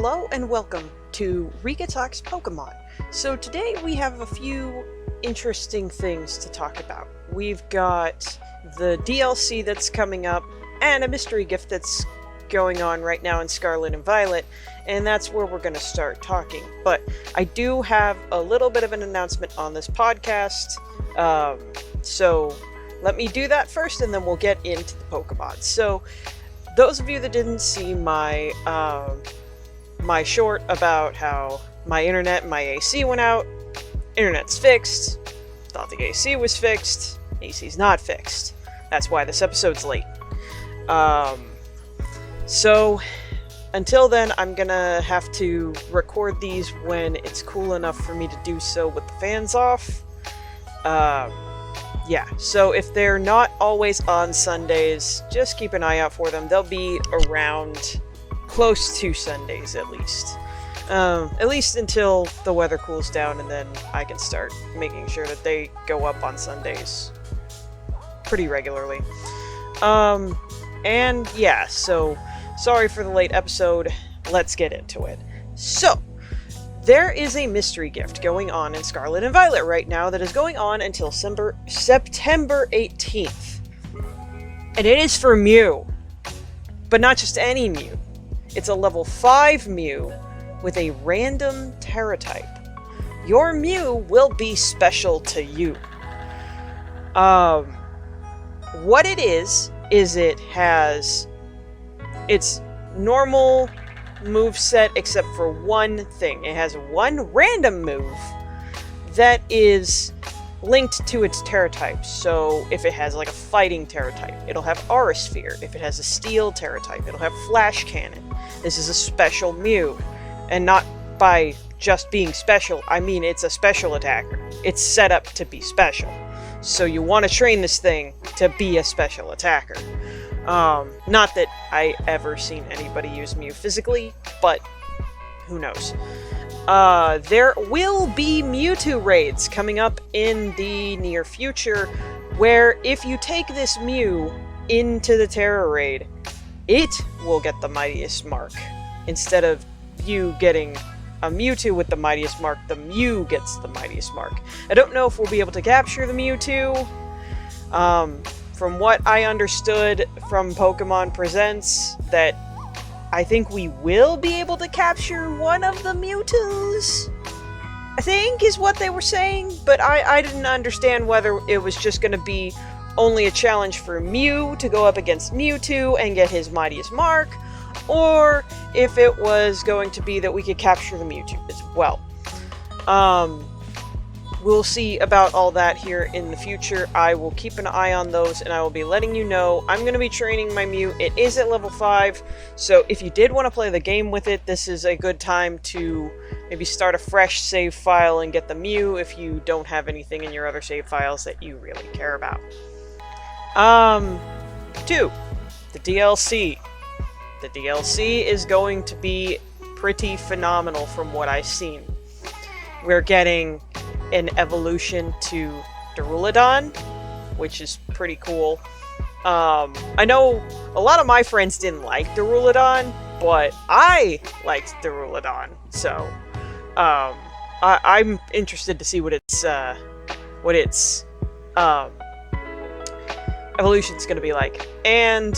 Hello and welcome to Rika Talks Pokemon. So today we have a few interesting things to talk about. We've got the DLC that's coming up and a mystery gift that's going on right now in Scarlet and Violet, and that's where we're going to start talking. But I do have a little bit of an announcement on this podcast, so let me do that first and then we'll get into the Pokemon. So those of you that didn't see my short about how my internet and my AC went out, internet's fixed. Thought the AC was fixed. AC's not fixed. That's why this episode's late. So until then, I'm gonna have to record these when it's cool enough for me to do so with the fans off. Yeah, so if they're not always on Sundays, just keep an eye out for them. They'll be around close to Sundays at least until the weather cools down, and then I can start making sure that they go up on Sundays pretty regularly. And yeah, so sorry for the late episode. Let's get into it. So there is a mystery gift going on in Scarlet and Violet right now that is going on until September 18th. And it is for Mew. But not just any Mew. It's a level 5 Mew with a random Terra type. Your Mew will be special to you. What it is it has its normal move set except for one thing. It has one random move that is linked to its Terra type. So if it has like a fighting Terra type, it'll have Aura Sphere. If it has a steel Terra type, it'll have Flash Cannon. This is a special Mew, and not by just being special, I mean it's a special attacker. It's set up to be special. So you want to train this thing to be a special attacker. Not that I ever seen anybody use Mew physically, but who knows. There will be Mewtwo raids coming up in the near future, where if you take this Mew into the Terra raid, it will get the Mightiest Mark. Instead of you getting a Mewtwo with the Mightiest Mark, the Mew gets the Mightiest Mark. I don't know if we'll be able to capture the Mewtwo. From what I understood from Pokemon Presents, that I think we will be able to capture one of the Mewtwo's, I think is what they were saying, but I didn't understand whether it was just going to be only a challenge for Mew to go up against Mewtwo and get his Mightiest Mark, or if it was going to be that we could capture the Mewtwo as well. We'll see about all that here in the future. I will keep an eye on those, and I will be letting you know. I'm going to be training my Mew. It is at level 5, so if you did want to play the game with it, this is a good time to maybe start a fresh save file and get the Mew if you don't have anything in your other save files that you really care about. 2. The DLC. The DLC is going to be pretty phenomenal from what I've seen. We're getting an evolution to Duraludon, which is pretty cool. I know a lot of my friends didn't like Duraludon, but I liked Duraludon, so I'm interested to see what its evolution's going to be like. And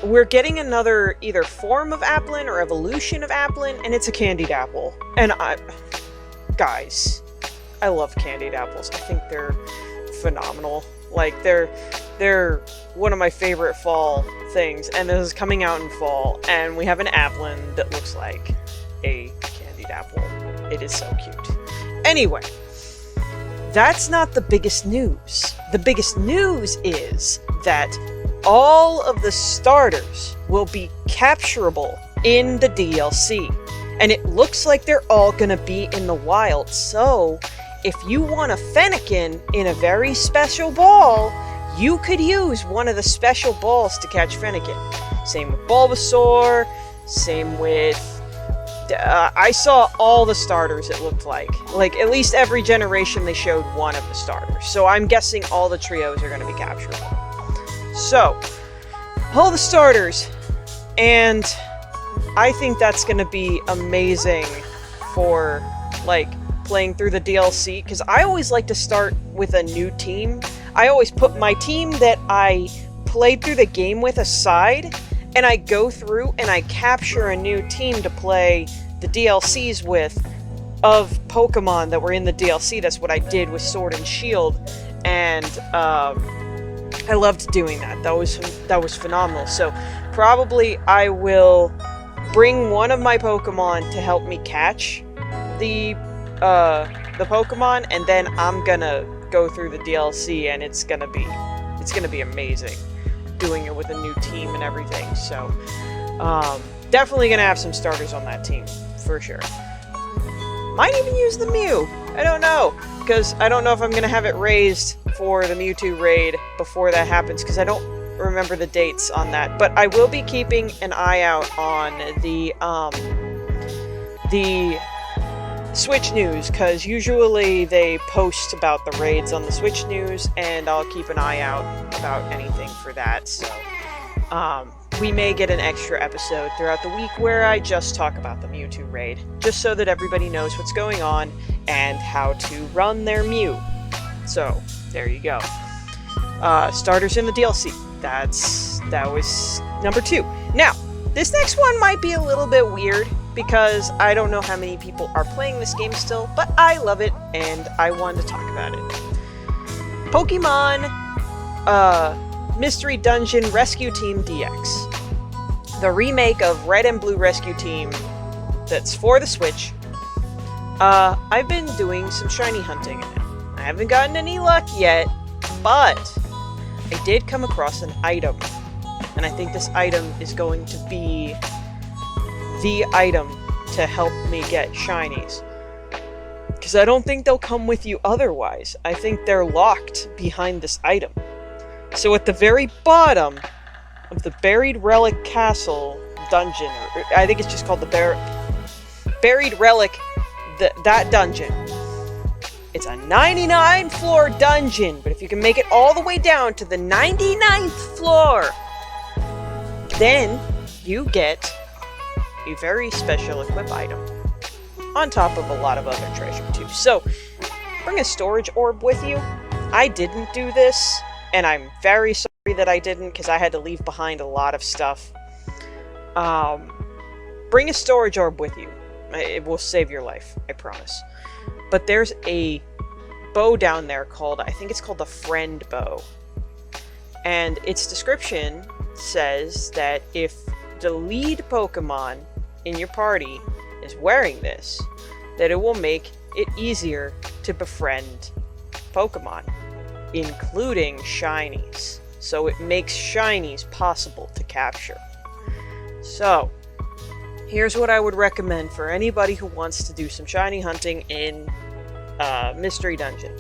we're getting another either form of Applin or evolution of Applin, and it's a candied apple. And guys, I love candied apples. I think they're phenomenal. Like, they're one of my favorite fall things, and this is coming out in fall, and we have an Applin that looks like a candied apple. It is so cute. Anyway, that's not the biggest news. The biggest news is that all of the starters will be capturable in the DLC. And it looks like they're all gonna be in the wild, so if you want a Fennekin in a very special ball, you could use one of the special balls to catch Fennekin. Same with Bulbasaur, same with... I saw all the starters, it looked like. Like, at least every generation they showed one of the starters. So I'm guessing all the trios are going to be capturable. So, all the starters, and I think that's going to be amazing for, like, playing through the DLC, because I always like to start with a new team. I always put my team that I played through the game with aside, and I go through and I capture a new team to play the DLCs with of Pokemon that were in the DLC. That's what I did with Sword and Shield, and I loved doing that. That was phenomenal. So probably I will bring one of my Pokemon to help me catch the Pokemon, and then I'm gonna go through the DLC, and it's gonna be amazing doing it with a new team and everything. So definitely gonna have some starters on that team for sure. Might even use the Mew. I don't know, because I don't know if I'm gonna have it raised for the Mewtwo raid before that happens, because I don't remember the dates on that. But I will be keeping an eye out on the Switch news, because usually they post about the raids on the Switch news, and I'll keep an eye out about anything for that. So we may get an extra episode throughout the week where I just talk about the Mewtwo raid, just so that everybody knows what's going on and how to run their Mew. So there you go. Starters in the DLC. That was number 2. Now, this next one might be a little bit weird, because I don't know how many people are playing this game still, but I love it, and I wanted to talk about it. Pokemon Mystery Dungeon Rescue Team DX. The remake of Red and Blue Rescue Team that's for the Switch. I've been doing some shiny hunting in it. I haven't gotten any luck yet, but I did come across an item, and I think this item is going to be the item to help me get shinies, because I don't think they'll come with you otherwise. I think they're locked behind this item. So at the very bottom of the Buried Relic Castle dungeon, or I think it's just called the Buried Relic, that dungeon. It's a 99 floor dungeon, but if you can make it all the way down to the 99th floor, then you get a very special equip item, on top of a lot of other treasure too. So, bring a storage orb with you. I didn't do this, and I'm very sorry that I didn't, because I had to leave behind a lot of stuff. Bring a storage orb with you. It will save your life, I promise. But there's a bow down there called, I think it's called the Friend Bow. And its description says that if the lead Pokemon in your party is wearing this, that it will make it easier to befriend Pokemon, including shinies. So it makes shinies possible to capture. So, here's what I would recommend for anybody who wants to do some shiny hunting in Mystery Dungeon.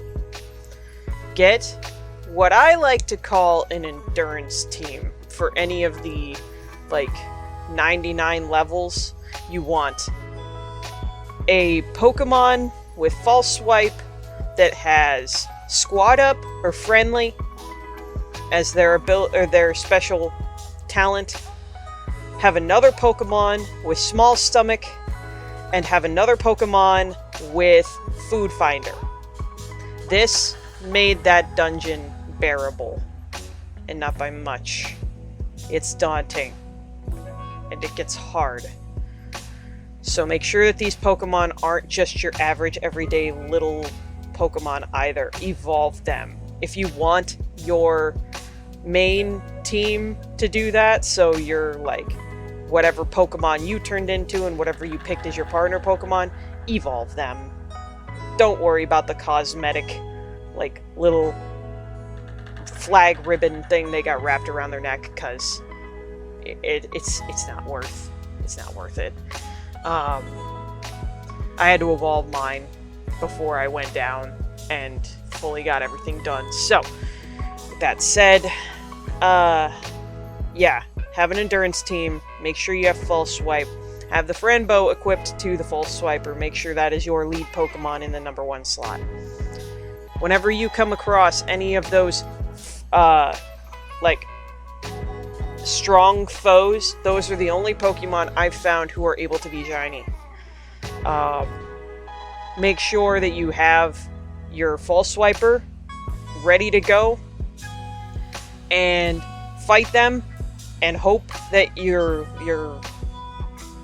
Get what I like to call an endurance team for any of the, like, 99 levels. You want a Pokemon with False Swipe that has Squad Up or Friendly as their special talent. Have another Pokemon with Small Stomach, and have another Pokemon with Food Finder. This made that dungeon bearable, and not by much. It's daunting, and it gets hard. So make sure that these Pokemon aren't just your average everyday little Pokemon either. Evolve them. If you want your main team to do that, so you're like whatever Pokemon you turned into and whatever you picked as your partner Pokemon, evolve them. Don't worry about the cosmetic, like, little flag ribbon thing they got wrapped around their neck, because it's not worth it. I had to evolve mine before I went down and fully got everything done. So, with that said, yeah, have an endurance team. Make sure you have False Swipe. Have the Friend Bow equipped to the False Swiper. Make sure that is your lead Pokemon in the number 1 slot. Whenever you come across any of those, like, strong foes, those are the only Pokemon I've found who are able to be shiny. Make sure that you have your False Swiper ready to go and fight them, and hope that your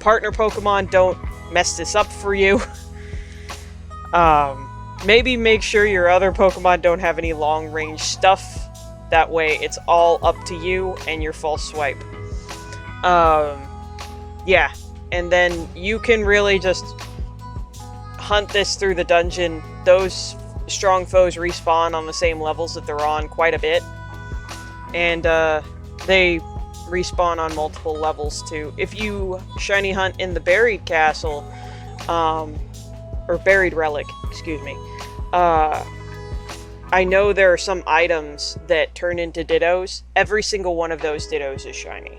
partner Pokemon don't mess this up for you. Maybe make sure your other Pokemon don't have any long-range stuff. That way it's all up to you and your False Swipe. Yeah, and then you can really just hunt this through the dungeon. Those strong foes respawn on the same levels that they're on quite a bit. And they respawn on multiple levels too. If you shiny hunt in the Buried Castle, or Buried Relic, excuse me, I know there are some items that turn into Dittos. Every single one of those Dittos is shiny.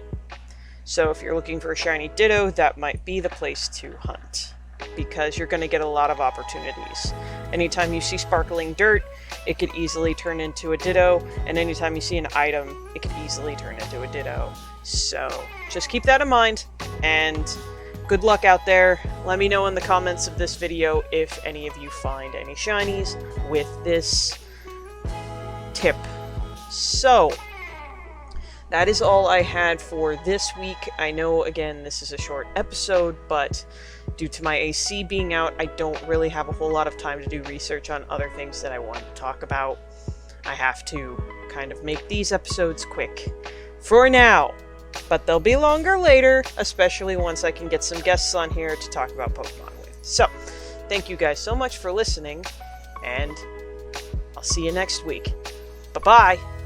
So if you're looking for a shiny Ditto, that might be the place to hunt, because you're going to get a lot of opportunities. Anytime you see sparkling dirt, it could easily turn into a Ditto, and anytime you see an item, it could easily turn into a Ditto. So just keep that in mind, and good luck out there. Let me know in the comments of this video if any of you find any shinies with this tip. So that is all I had for this week. I know, again, this is a short episode, but due to my AC being out, I don't really have a whole lot of time to do research on other things that I want to talk about. I have to kind of make these episodes quick for now, but they'll be longer later, especially once I can get some guests on here to talk about Pokemon with. So, thank you guys so much for listening, and I'll see you next week. Bye-bye!